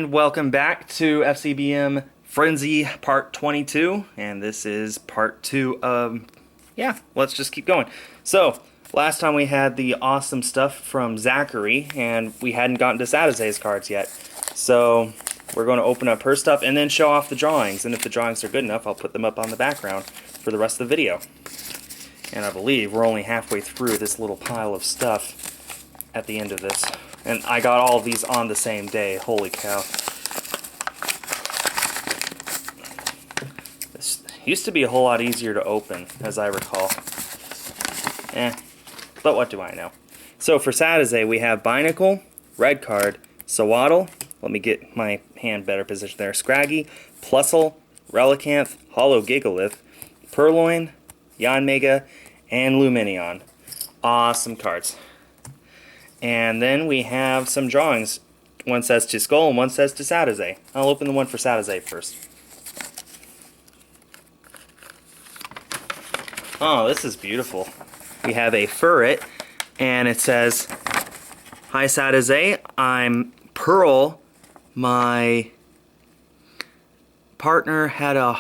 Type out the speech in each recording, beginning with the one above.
And welcome back to FCBM Frenzy Part 22, and this is Part 2 of, yeah, let's just keep going. So, last time we had the awesome stuff from Zachary, and we hadn't gotten to Sadazay's cards yet. So, we're going to open up her stuff and then show off the drawings, and if the drawings are good enough, I'll put them up on the background for the rest of the video. And I believe we're only halfway through this little pile of stuff at the end of this. And I got all of these on the same day. Holy cow. This used to be a whole lot easier to open, as I recall. But what do I know? So for Sadazay, we have Binacle, Red Card, Sawaddle, let me get my hand better positioned there, Scraggy, Plusle, Relicanth, Hollow Gigalith, Purloin, Yanmega, and Lumineon. Awesome cards. And then we have some drawings. One says to Skull and one says to Sadazay. I'll open the one for Sadazay first. Oh, this is beautiful. We have a Furret, and it says, "Hi Sadazay, I'm Pearl. My partner had a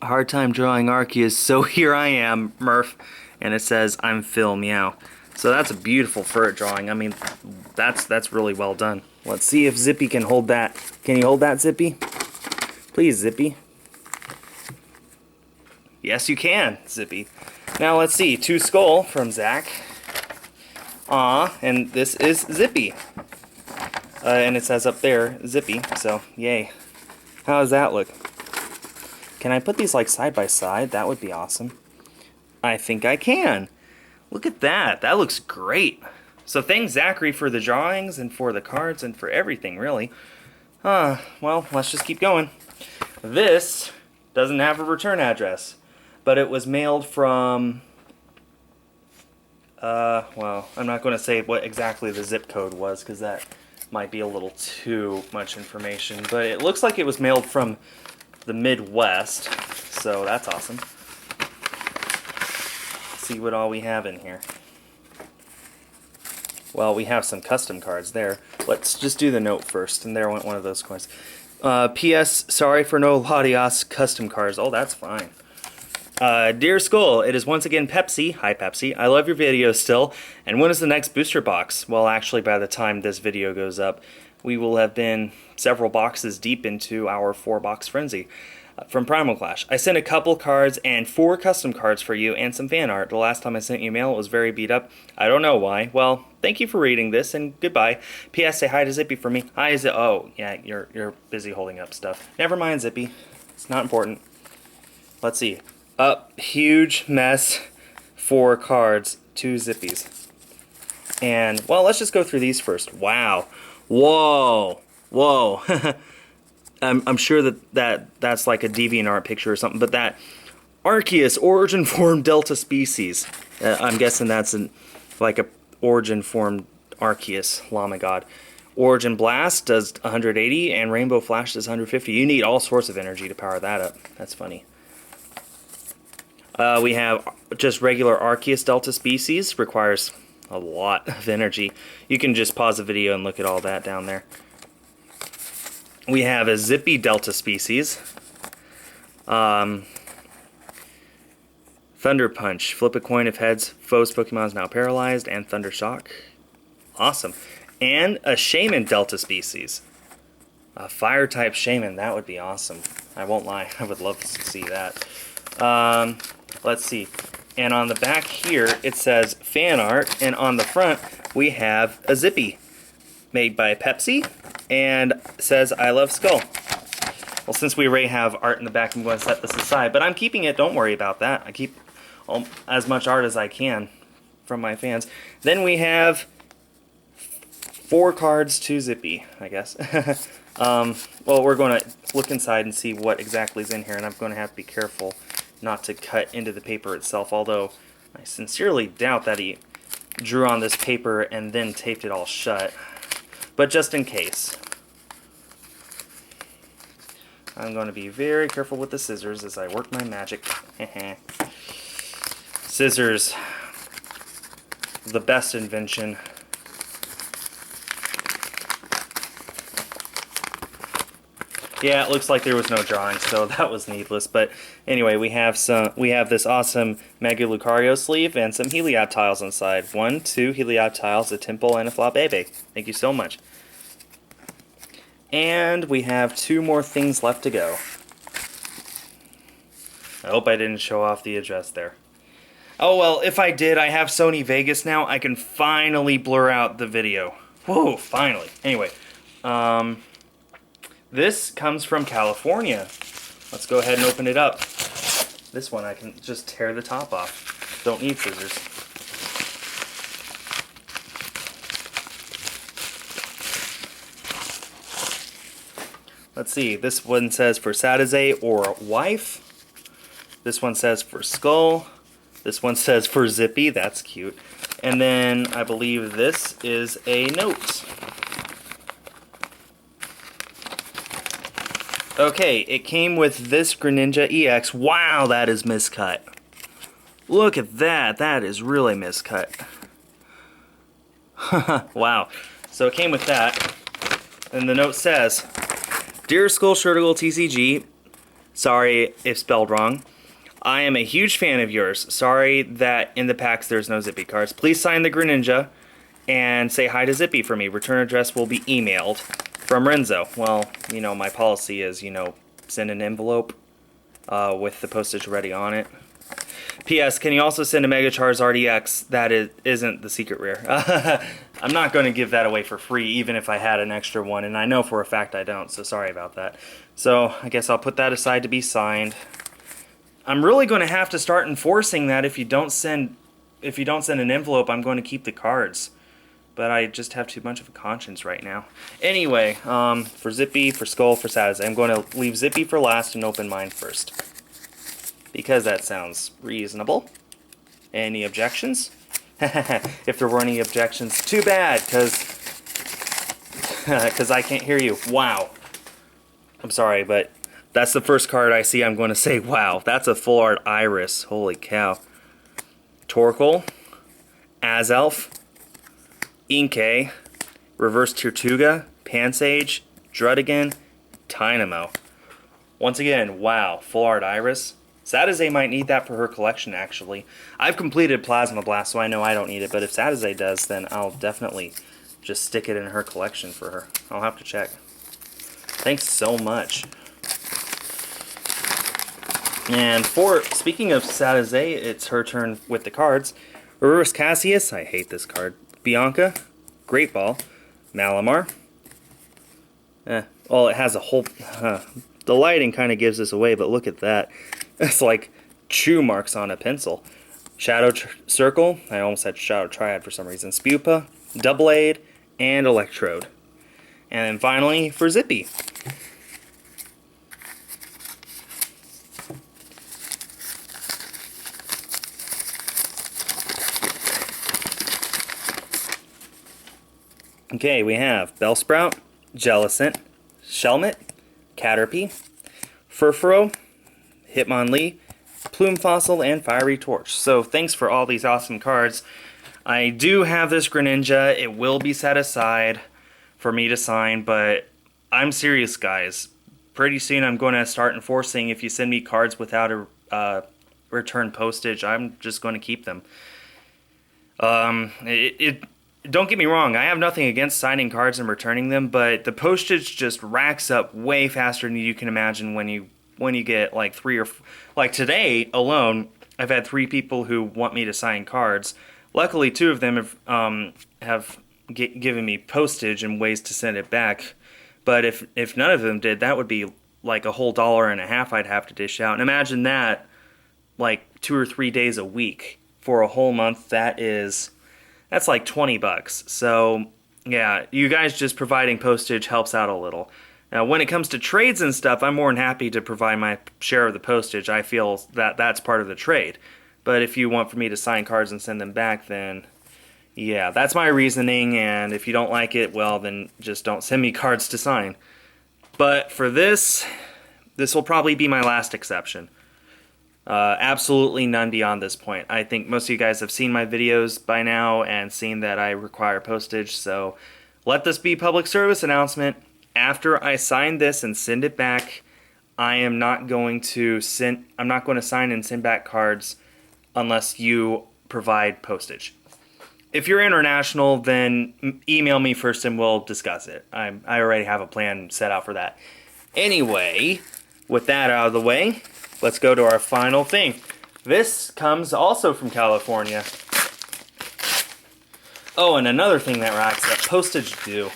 hard time drawing Arceus, so here I am, Murph." And it says, "I'm Phil, meow." So that's a beautiful Furret drawing. I mean, that's really well done. Let's see if Zippy can hold that. Can you hold that, Zippy? Please, Zippy. Yes, you can, Zippy. Now let's see, To Skull from Zach. Aw, and this is Zippy. And it says up there, Zippy, so yay. How does that look? Can I put these like side by side? That would be awesome. I think I can. Look at that. That looks great. So thanks Zachary for the drawings and for the cards and for everything, really. Well, let's just keep going. This doesn't have a return address, but it was mailed from, well, I'm not going to say what exactly the zip code was because that might be a little too much information, but it looks like it was mailed from the Midwest, so that's awesome. Let's see what all we have in here. Well, we have some custom cards there. Let's just do the note first, and there went one of those coins. P.S. Sorry for no Latias custom cards. Oh, that's fine. Dear Skull, it is once again Pepsi. Hi Pepsi. I love your videos still. And when is the next booster box? Well, actually, by the time this video goes up, we will have been several boxes deep into our 4-box frenzy from Primal Clash. I sent a couple cards and 4 custom cards for you and some fan art. The last time I sent you mail, it was very beat up. I don't know why. Well, thank you for reading this and goodbye. P.S. Say hi to Zippy for me. Hi, Zippy. Oh, yeah, you're busy holding up stuff. Never mind, Zippy. It's not important. Let's see. Huge mess, 4 cards, 2 Zippies. And, well, let's just go through these first. Wow. Whoa. Whoa. I'm sure that's like a DeviantArt picture or something, but that Arceus Origin Form Delta Species. I'm guessing that's like a Origin Form Arceus. Llama God. Origin Blast does 180 and Rainbow Flash does 150. You need all sorts of energy to power that up. That's funny. We have just regular Arceus Delta Species. Requires a lot of energy. You can just pause the video and look at all that down there. We have a Zippy Delta Species. Thunder Punch. Flip a coin if heads. Foe's Pokemon is now paralyzed. And Thunder Shock. Awesome. And a Shaman Delta Species. A Fire-type Shaman. That would be awesome. I won't lie. I would love to see that. Let's see. And on the back here, it says fan art. And on the front, we have a Zippy made by Pepsi. And says, I love Skull. Well, since we already have art in the back, I'm going to set this aside. But I'm keeping it. Don't worry about that. I keep as much art as I can from my fans. Then we have 4 cards to Zippy, I guess. Well, we're going to look inside and see what exactly is in here. And I'm going to have to be careful not to cut into the paper itself, although I sincerely doubt that he drew on this paper and then taped it all shut. But just in case, I'm going to be very careful with the scissors as I work my magic. Scissors. the best invention. Yeah, it looks like there was no drawing, so that was needless. But anyway, we have this awesome Mega Lucario sleeve and some Heliod tiles inside. 1, 2 Heliod tiles, a Temple, and a Flabébé. Thank you so much. And we have 2 more things left to go. I hope I didn't show off the address there. Oh well, if I did, I have Sony Vegas now. I can finally blur out the video. Whoa, finally. Anyway, this comes from California. Let's go ahead and open it up. This one I can just tear the top off. Don't need scissors. Let's see, this one says for Sadizay or wife. This one says for Skull. This one says for Zippy, that's cute. And then I believe this is a note. Okay, it came with this Greninja EX. Wow, that is miscut. Look at that, that is really miscut. Wow. So it came with that. And the note says, Dear Skull Shirtigal TCG, sorry if spelled wrong. I am a huge fan of yours. Sorry that in the packs there's no Zippy cards. Please sign the Greninja and say hi to Zippy for me. Return address will be emailed. From Renzo. Well, you know, my policy is, you know, send an envelope with the postage ready on it. P.S. Can you also send a Mega Charizard EX that isn't the secret rare? I'm not going to give that away for free, even if I had an extra one, and I know for a fact I don't, so sorry about that. So, I guess I'll put that aside to be signed. I'm really going to have to start enforcing that if you don't send an envelope, I'm going to keep the cards. But I just have too much of a conscience right now. Anyway, for Zippy, for Skull, for Sadizay, I'm going to leave Zippy for last and open mine first. Because that sounds reasonable. Any objections? If there were any objections, too bad, because I can't hear you. Wow. I'm sorry, but that's the first card I see I'm going to say, wow. That's a Florid Iris. Holy cow. Torkoal, Azelf, Inkay, Reverse Tirtuga, Pansage, Druddigan, Dynamo. Once again, wow, Full Art Iris. Sadizay might need that for her collection, actually. I've completed Plasma Blast, so I know I don't need it, but if Sadizay does, then I'll definitely just stick it in her collection for her. I'll have to check. Thanks so much. And speaking of Sadizay, it's her turn with the cards. Reverse Cassius, I hate this card. Bianca, Great Ball, Malamar. Well, it has a whole... the lighting kind of gives this away, but look at that. It's like chew marks on a pencil. Shadow Circle, I almost said Shadow Triad for some reason. Spupa, Double Aid, and Electrode. And then finally, for Zippy. Okay, we have Bellsprout, Jellicent, Shelmet, Caterpie, Furfuro, Hitmonlee, Plume Fossil, and Fiery Torch. So thanks for all these awesome cards. I do have this Greninja. It will be set aside for me to sign, but I'm serious, guys. Pretty soon I'm going to start enforcing if you send me cards without a return postage, I'm just going to keep them. Don't get me wrong, I have nothing against signing cards and returning them, but the postage just racks up way faster than you can imagine when you get like 3 or like today alone. I've had 3 people who want me to sign cards. Luckily, 2 of them have given me postage and ways to send it back. But if none of them did, that would be like a whole $1.50 I'd have to dish out. And imagine that, like 2 or 3 days a week for a whole month. That's like $20. So yeah, you guys just providing postage helps out a little. Now, when it comes to trades and stuff, I'm more than happy to provide my share of the postage. I feel that that's part of the trade. But if you want for me to sign cards and send them back, then yeah, that's my reasoning. And if you don't like it, well, then just don't send me cards to sign. But for this will probably be my last exception. Absolutely none beyond this point. I think most of you guys have seen my videos by now and seen that I require postage, so let this be public service announcement. After I sign this and send it back, I'm not going to sign and send back cards unless you provide postage. If you're international, then email me first and we'll discuss it. I already have a plan set out for that. Anyway, with that out of the way, let's go to our final thing. This comes also from California. Oh, and another thing that racks up, postage due.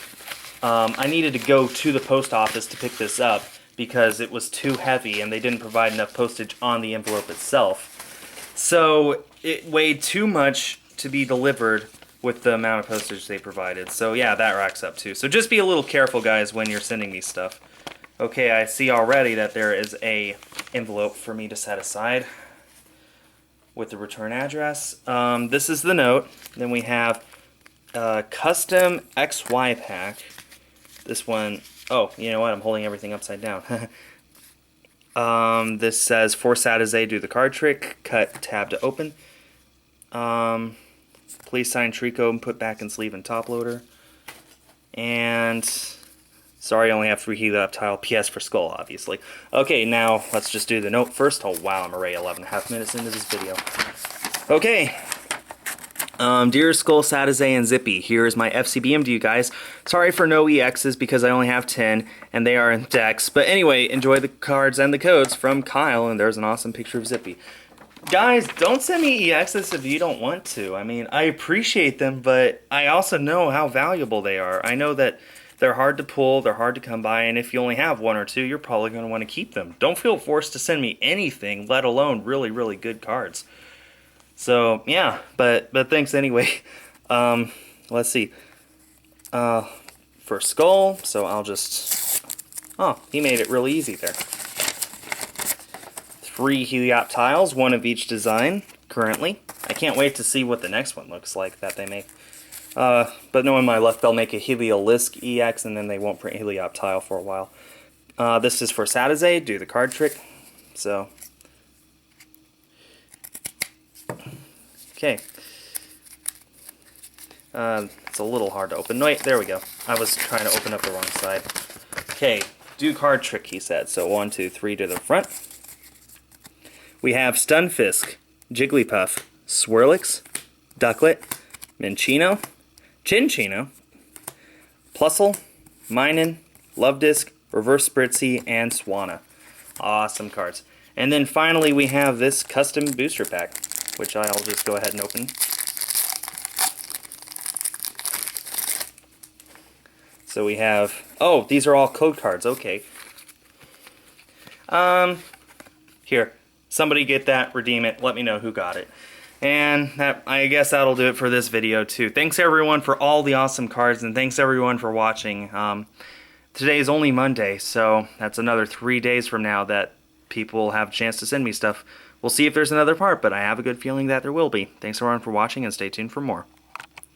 I needed to go to the post office to pick this up because it was too heavy and they didn't provide enough postage on the envelope itself. So it weighed too much to be delivered with the amount of postage they provided. So yeah, that racks up too. So just be a little careful, guys, when you're sending me stuff. Okay, I see already that there is a envelope for me to set aside with the return address. This is the note. Then we have a custom XY pack. This one, oh, you know what? I'm holding everything upside down. This says, for Saturday, do the card trick. Cut tab to open. Please sign Trico and put back in sleeve and top loader. And sorry, I only have 3 Heliop tile. PS for skull, obviously. Okay, now let's just do the note first. Oh wow, I'm already 11.5 minutes into this video. Okay. Dear Skull, Satizay, and Zippy, here is my FCBM to you guys. Sorry for no EXs because I only have 10 and they are in decks. But anyway, enjoy the cards and the codes from Kyle, and there's an awesome picture of Zippy. Guys, don't send me EXs if you don't want to. I mean, I appreciate them, but I also know how valuable they are. I know that they're hard to pull, they're hard to come by, and if you only have 1 or 2, you're probably going to want to keep them. Don't feel forced to send me anything, let alone really, really good cards. So, yeah, but thanks anyway. Let's see. For Skull, so I'll just... Oh, he made it really easy there. 3 Heliop tiles, 1 of each design, currently. I can't wait to see what the next one looks like that they make. But knowing my luck, they'll make a Heliolisk EX, and then they won't print Heliop tile for a while. This is for Satizay, do the card trick. So... Okay. It's a little hard to open. No, wait, there we go. I was trying to open up the wrong side. Okay, do card trick, he said. So 1, 2, 3 to the front. We have Stunfisk, Jigglypuff, Swirlix, Ducklet, Minccino, Chinchino, Plusle, Minun, Lovedisk, Reverse Spritzy, and Swanna. Awesome cards. And then finally we have this custom booster pack, which I'll just go ahead and open. So we have, oh, these are all code cards, okay. Here, somebody get that, redeem it, let me know who got it. And that, I guess that'll do it for this video too. Thanks everyone for all the awesome cards, and thanks everyone for watching. Today is only Monday, so that's another 3 days from now that people will have a chance to send me stuff. We'll see if there's another part, but I have a good feeling that there will be. Thanks everyone for watching, and stay tuned for more.